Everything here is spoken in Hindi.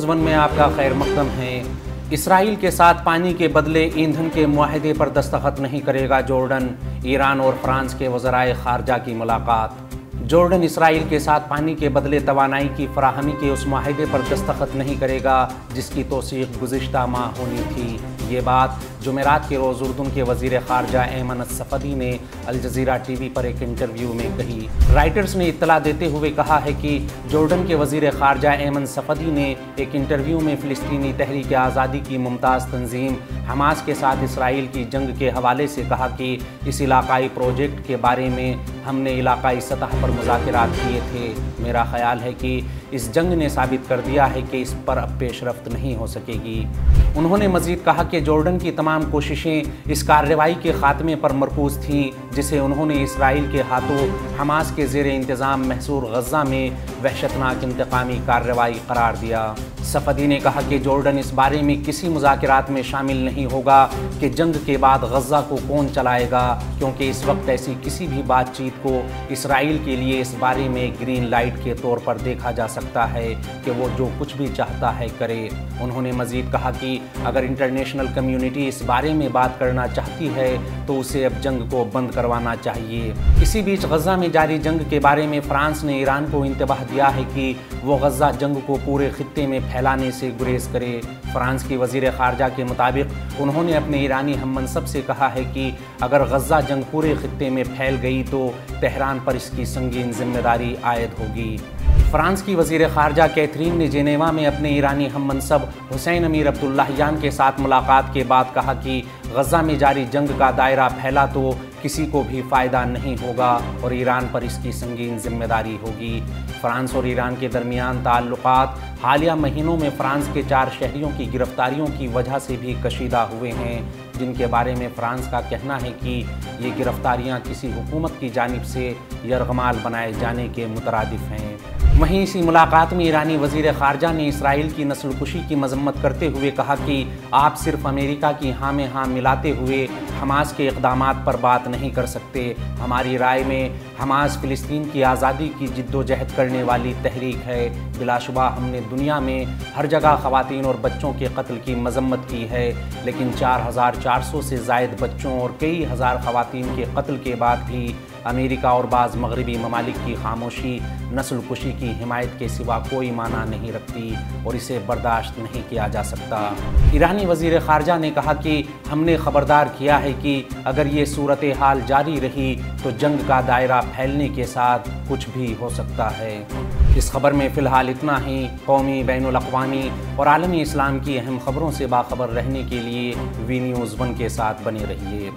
न्यूज़ वन में आपका खैर मकदम है। इसराइल के साथ पानी के बदले ईंधन के मुआहदे पर दस्तखत नहीं करेगा जॉर्डन। ईरान और फ्रांस के वज़राए ख़ारजा की मुलाकात। जॉर्डन इसराइल के साथ पानी के बदले तवानाई की फराहमी के उस मुआहदे पर दस्तखत नहीं करेगा जिसकी तौसीक़ गुज़िश्ता माह होनी थी। ये बात जुमेरात के रोज़ उर्दून के वज़ीर ख़ारजा ऐमन सफ़दी ने अल जज़ीरा टीवी पर एक इंटरव्यू में कही। राइटर्स ने इत्तला देते हुए कहा है कि जॉर्डन के वज़ीर ख़ारजा ऐमन सफ़दी ने एक इंटरव्यू में फ़िलिस्तीनी तहरीक आज़ादी की मुमताज़ तंजीम हमास के साथ इसराइल की जंग के हवाले से कहा कि इस इलाकाई प्रोजेक्ट के बारे में हमने इलाकाई सतह पर मुज़ाकरात किए थे। मेरा ख़याल है कि इस जंग ने साबित कर दिया है कि इस पर अब पेशरफ्त नहीं हो सकेगी। उन्होंने मज़ीद कहा कि जॉर्डन की तमाम कोशिशें इस कार्रवाई के ख़ात्मे पर मरकूज़ थीं जिसे उन्होंने इसराइल के हाथों हमास के ज़ेर इंतज़ाम महसूर गज़ा में वहशतनाक इंतकामी कार्रवाई करार दिया। सफ़दी ने कहा कि जॉर्डन इस बारे में किसी मुज़ाकरात में शामिल नहीं होगा कि जंग के बाद गज़ा को कौन चलाएगा, क्योंकि इस वक्त ऐसी किसी भी बातचीत को इसराइल के लिए इस बारे में ग्रीन लाइट के तौर पर देखा जा सकता है कि वो जो कुछ भी चाहता है करे। उन्होंने मज़ीद कहा कि अगर इंटरनेशनल कम्युनिटी इस बारे में बात करना चाहती है तो उसे अब जंग को बंद करवाना चाहिए। इसी बीच गज़ा में जारी जंग के बारे में फ्रांस ने ईरान को इंतबाह दिया है कि वो गज़ा जंग को पूरे खित्ते में फैलाने से गुरेज करे। फ्रांस की वज़ीर ख़ारजा के मुताबिक उन्होंने अपने ईरानी हममनसब से कहा है कि अगर गज़ा जंग पूरे खित्ते में फैल गई तो तेहरान पर इसकी संगीन जिम्मेदारी आयद होगी। फ्रांस की वज़ीर ख़ारजा कैथरीन ने जेनेवा में अपने ईरानी हममनसब हुसैन अमीर अब्दुल्लाहियान के साथ मुलाकात के बाद कहा कि गज़ा में जारी जंग का दायरा फैला तो किसी को भी फ़ायदा नहीं होगा और ईरान पर इसकी संगीन जिम्मेदारी होगी। फ्रांस और ईरान के दरमियान ताल्लुकात हालिया महीनों में फ्रांस के 4 शहरियों की गिरफ्तारियों की वजह से भी कशीदा हुए हैं, जिनके बारे में फ्रांस का कहना है कि ये गिरफ्तारियां किसी हुकूमत की जानिब से यरगमाल बनाए जाने के मुतरादिफ हैं। वहीं इसी मुलाकात में ईरानी वज़ीर ख़ारजा ने इसराइल की नस्लकुशी की मजम्मत करते हुए कहा कि आप सिर्फ अमेरिका की हाँ में हाँ मिलाते हुए हमास के इक़दामात पर बात नहीं कर सकते। हमारी राय में हमास फ़िलिस्तीन की आज़ादी की जिद्दोजहद करने वाली तहरीक है। बिलाशुबा हमने दुनिया में हर जगह ख़वातीन और बच्चों के कत्ल की मजम्मत की है, लेकिन 4400 से ज़ायद बच्चों और कई हज़ार ख़वातीन के कत्ल के बाद भी अमेरिका और बाज़ मगरबी ममालिक की खामोशी नस्लकुशी की हिमायत के सिवा कोई माना नहीं रखती और इसे बर्दाश्त नहीं किया जा सकता। ईरानी वज़ीर ख़ारजा ने कहा कि हमने ख़बरदार किया है कि अगर ये सूरत हाल जारी रही तो जंग का दायरा फैलने के साथ कुछ भी हो सकता है। इस खबर में फ़िलहाल इतना ही। कौमी, बैनुल अक़वामी और आलमी इस्लाम की अहम खबरों से बाखबर रहने के लिए वी न्यूज़ वन के साथ बने रहिए।